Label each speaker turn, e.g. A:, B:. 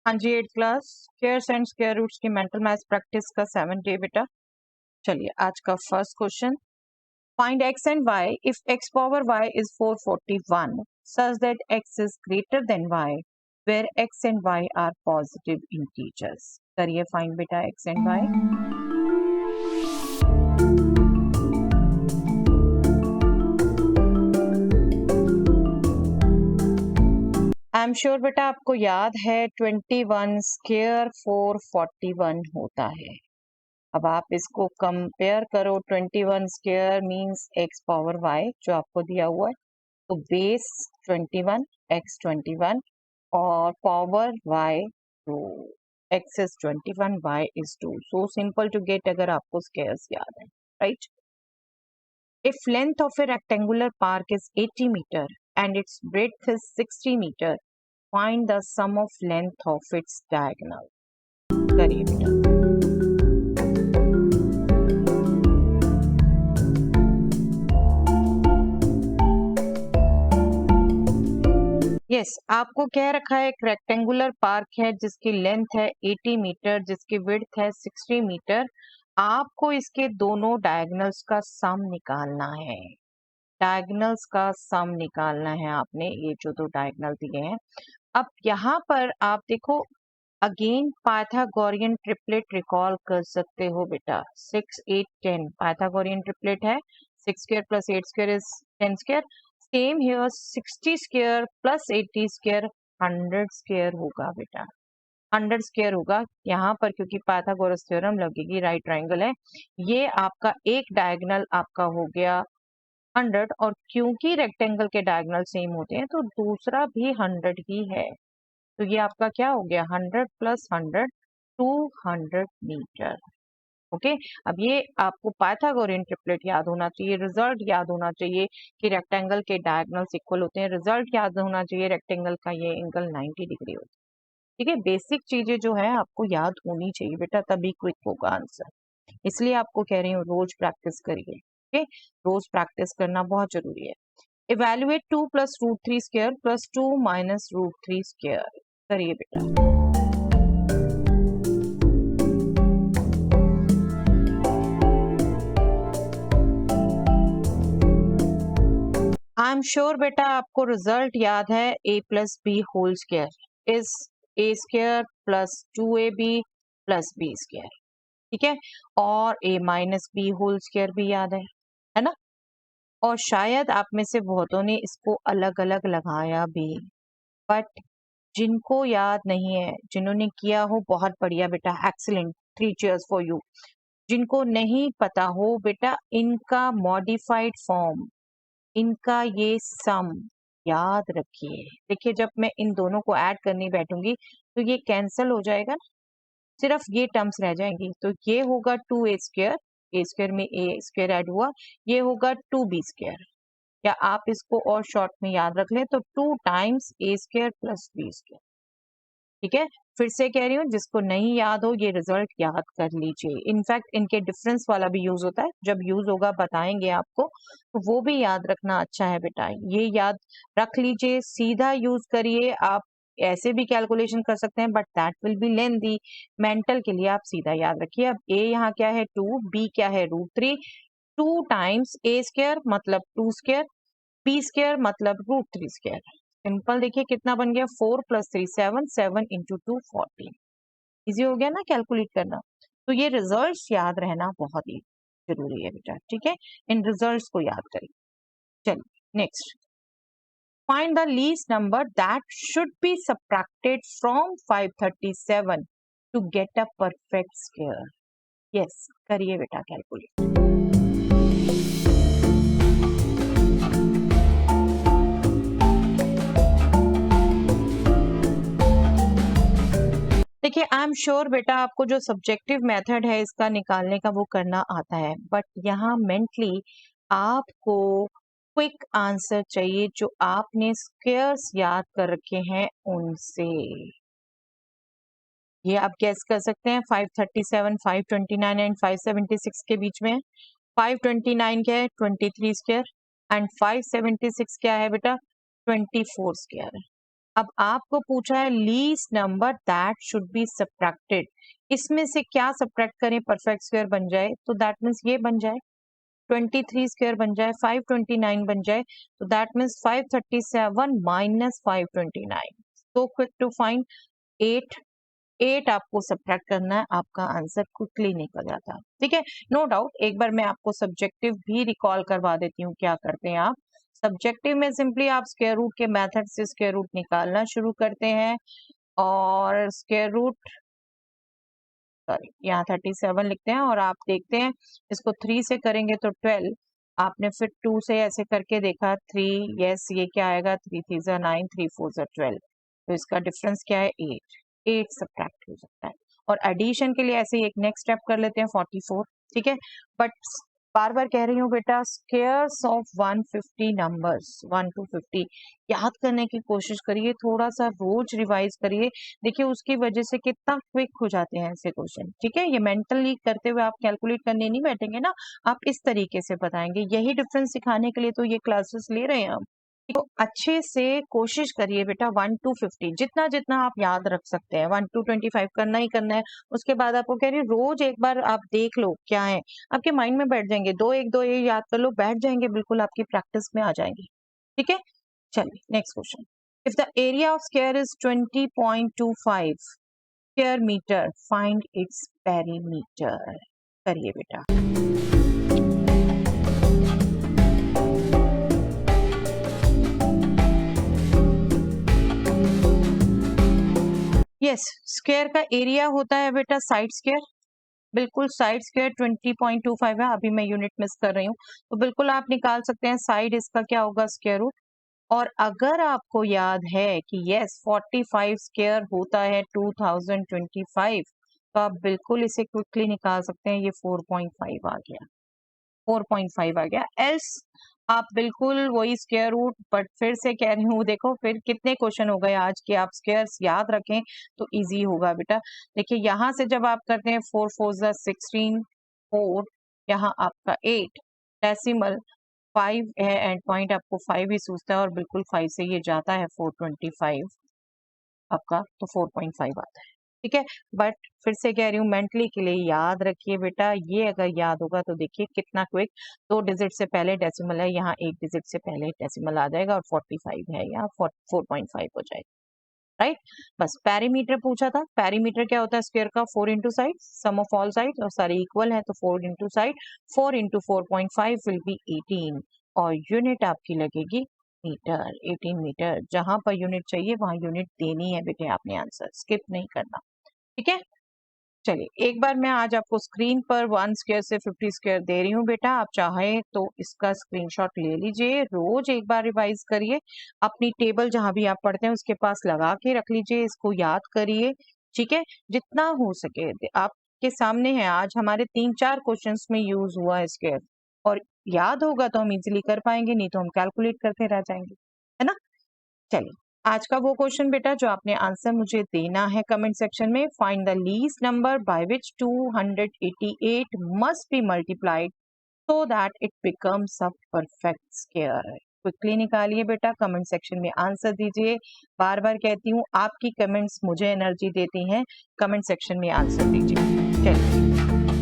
A: हाँ जी, 8th class squares and square roots की मेंटल मैथ्स प्रैक्टिस का 7th डे बेटा। चलिए आज का first question, find x and y if x power y is 441 such that x is greater than y where x and y are positive integers। करिए find बेटा x and y। I am sure बेटा आपको याद है 21 square 441 होता है। अब आप इसको कंपेयर करो, 21 square means x power y जो आपको दिया हुआ है, तो बेस 21 x 21 और power y 2, x is 21 y is 2। So simple to get अगर आपको स्क्वायर्स याद है, right. If length of a rectangular park is 80 metre and its breadth is 60 meter, find the sum of length of its diagonal। करिए बेटा। Yes, आपको कह रखा है एक रेक्टेंगुलर पार्क है जिसकी लेंथ है 80 मीटर, जिसकी विड्थ है 60 मीटर। आपको इसके दोनों डायगोनल्स का सम निकालना है। डायगोनल्स का सम निकालना है आपने, ये जो दो डायगोनल दिए हैं। अब यहाँ पर आप देखो, अगेन पाइथागोरियन ट्रिपलेट रिकॉल कर सकते हो बेटा। 6 8 10 पाइथागोरियन ट्रिपलेट है। 6 square plus 8 square is 10 square. Same here 60 square plus 80 square 100 square होगा बेटा। 100 स्क्वायर होगा यहाँ पर, क्योंकि पाइथागोरस थ्योरम लगेगी, राइट ट्रायंगल है। ये आपका एक डायगोनल आपका हो गया 100, और क्योंकि रेक्टेंगल के डायगोनल सेम होते हैं तो दूसरा भी 100 ही है। तो ये आपका क्या हो गया, 100 प्लस 100 200 मीटर। ओके, अब ये आपको पाइथागोरियन ट्रिपलेट याद होना चाहिए, रिजल्ट याद होना चाहिए कि रेक्टेंगल के डायगोनल्स इक्वल होते हैं, रिजल्ट याद होना चाहिए रेक्टेंगल का ये एंगल 90 डिग्री होता है। ठीक है, बेसिक चीजें जो है आपको याद होनी चाहिए बेटा, तभी क्विक होगा आंसर। इसलिए आपको कह रही हूँ रोज प्रैक्टिस करिए। ओके, रोज प्रैक्टिस करना बहुत जरूरी है। Evaluate 2 plus root 3 square plus 2 minus root 3 square. करिए बेटा। आई एम श्योर बेटा आपको रिजल्ट याद है, a plus B whole square is a square plus 2ab plus b square. ठीक है, और a minus B whole square भी याद है ना। और शायद आप में से बहुतों ने इसको अलग अलग लगाया भी, बट जिनको याद नहीं है, जिन्होंने किया हो बहुत बढ़िया बेटा, एक्सीलेंट, 3 चीयर्स फॉर यू। जिनको नहीं पता हो बेटा, इनका मॉडिफाइड फॉर्म, इनका ये सम याद रखिए। देखिए जब मैं इन दोनों को ऐड करने बैठूंगी तो ये कैंसिल हो जाएगा ना, सिर्फ ये टर्म्स रह जाएंगी। तो ये होगा 2a स्क्वायर, ए स्क्वायर में a स्क्वायर ऐड हुआ, ये होगा 2b स्क्वायर, या आप इसको और शॉर्ट में याद रख लें तो 2 times a square plus b square. ठीक है, फिर से कह रही हूँ, जिसको नहीं याद हो ये रिजल्ट याद कर लीजिए। इनफैक्ट इनके डिफरेंस वाला भी यूज होता है, जब यूज होगा बताएंगे आपको, तो वो भी याद रखना अच्छा है बेटा। ये याद रख लीजिए, सीधा यूज करिए। आप ऐसे भी कैलकुलेशन कर सकते हैं, but that will be lengthy. Mental के लिए आप सीधा याद रखिए। अब a यहाँ क्या है 2, b क्या है √3, 2 टाइम्स a स्क्वायर मतलब 2 स्क्वायर, b स्क्वायर मतलब √3 स्क्वायर। सिंपल, देखिए कितना बन गया, 4 प्लस 3 7, 7 इंटू 2 14। इजी हो गया ना कैलकुलेट करना। तो ये रिजल्ट्स याद रहना बहुत ही जरूरी है बेटा। ठीक है, इन रिजल्ट्स को याद करिए। चलिए next, find the least number that should be subtracted from 537 to get a perfect square. Yes, करिए बेटा कैलकुलेट। देखिए आई एम श्योर बेटा आपको जो सब्जेक्टिव मेथड है इसका निकालने का वो करना आता है, बट यहाँ मेंटली आपको क्विक आंसर चाहिए जो आपने स्क्वायर्स याद कर रखे हैं उनसे। ये आप गैस कर सकते हैं, 537, 529 एंड 576 के बीच में है। 529 क्या है, 23 स्क्वायर, एंड 576 क्या है बेटा, 24 स्क्वायर है। अब आपको पूछा है least number that should be subtracted, इसमें से क्या सब्ट्रैक्ट करें परफेक्ट स्क्वायर बन जाए, तो दैट मीन्स ये बन जाए 23 स्क्वायर बन जाए, 529 बन जाए, तो that means 537 minus 529, so quick to find 8, 8 आपको सब्ट्रैक्ट करना है, आपका आंसर क्विकली निकल जाता है। ठीक है, नो डाउट। एक बार मैं आपको सब्जेक्टिव भी रिकॉल करवा देती हूँ, क्या करते हैं आप सब्जेक्टिव में, सिंपली आप स्क्वायर रूट के मेथड से स्क्वायर रूट निकालना शुरू करते हैं, और स्क्वायर रूट सॉरी यहाँ 37 लिखते हैं, और आप देखते हैं इसको 3 से करेंगे तो 12, आपने फिर 2 से ऐसे करके देखा 3, यस ये क्या आएगा, 3 3 जा 9, 3 4 जा 12, तो इसका डिफरेंस क्या है 8, 8 सब्ट्रैक्ट हो सकता है। और एडिशन के लिए ऐसे ही एक नेक्स्ट स्टेप कर लेते हैं 44, ठीक है। बट बार बार कह रही हूँ बेटा, स्क्वायर्स ऑफ 150 नंबर्स 1 to 50 याद करने की कोशिश करिए, थोड़ा सा रोज रिवाइज करिए, देखिए उसकी वजह से कितना क्विक हो जाते हैं ऐसे क्वेश्चन। ठीक है, ये मेंटली करते हुए आप कैलकुलेट करने नहीं बैठेंगे ना, आप इस तरीके से बताएंगे, यही डिफरेंस सिखाने के लिए तो ये क्लासेस ले रहे हैं हम। तो अच्छे से कोशिश करिए बेटा 1 to 50 जितना जितना आप याद रख सकते हैं, 1 to 25 करना ही करना है। उसके बाद आपको कह रही हूँ रोज एक बार आप देख लो क्या है, आपके माइंड में बैठ जाएंगे, 2 1 2 ये याद कर लो, बैठ जाएंगे, बिल्कुल आपकी प्रैक्टिस में आ जाएंगे। ठीक है, चलिए next question. If the area of square is 20.25 square meter, find its perimeter. करिए बेटा। यस, स्क्वायर का एरिया होता है बेटा साइड स्क्वायर, बिल्कुल साइड स्क्वायर 20.25 है, अभी मैं यूनिट मिस कर रही हूँ, तो बिल्कुल आप निकाल सकते हैं साइड इसका क्या होगा स्क्वायर रूट। और अगर आपको याद है कि यस 45 स्क्वायर होता है 2025, तो आप बिल्कुल इसे क्विकली निकाल सकते हैं, ये 4.5 आ गया, 4.5 आ गया। एल्स आप बिल्कुल वही स्क्वायर रूट, बट फिर से कह रही हूँ देखो फिर कितने क्वेश्चन हो गए आज के, आप स्क्वायर्स याद रखें तो इजी होगा बेटा। देखिए यहाँ से जब आप करते हैं 4 4 16, 4 यहाँ आपका 8 डेसिमल 5 है, एंड पॉइंट आपको 5 ही सूझता है, और बिल्कुल 5 से ये जाता है 425 आपका, तो 4.5 आता है। ठीक है, बट फिर से कह रही हूँ मेंटली के लिए याद रखिए बेटा, ये अगर याद होगा तो देखिए कितना क्विक, 2 डिजिट से पहले डेसिमल है, यहाँ 1 डिजिट से पहले डेसिमल आ जाएगा, और 45 है यहाँ 4.5 हो जाएगा, राइट। बस पेरीमीटर पूछा था, पेरीमीटर क्या होता है स्क्वायर का, 4 into side, sum of all side, और सारे इक्वल है तो 4 into side, 4 into 4.5 will be 18, और यूनिट आपकी लगेगी मीटर, 18 मीटर। जहां पर यूनिट चाहिए वहां यूनिट देनी है बेटे, आपने आंसर स्किप नहीं करना। ठीक है, चलिए एक बार मैं आज आपको स्क्रीन पर 1 स्क्वायर से 50 स्क्वायर दे रही हूँ बेटा, आप चाहें तो इसका स्क्रीनशॉट ले लीजिए, रोज एक बार रिवाइज करिए, अपनी टेबल जहां भी आप पढ़ते हैं उसके पास लगा के रख लीजिए, इसको याद करिए। ठीक है, जितना हो सके आपके सामने है, आज हमारे 3-4 क्वेश्चंस में यूज हुआ है स्क्वायर, और याद होगा तो हम इजिली कर पाएंगे, नहीं तो हम कैलकुलेट करते रह जाएंगे, है ना। चलिए आज का वो क्वेश्चन बेटा जो आपने आंसर मुझे देना है कमेंट सेक्शन में, find the least number by which 288 must be multiplied so that it becomes a perfect square. Quickly निकालिए बेटा, कमेंट सेक्शन में आंसर दीजिए। बार बार कहती हूँ आपकी कमेंट्स मुझे एनर्जी देती हैं, कमेंट सेक्शन में आंसर दीजिए। चलिए।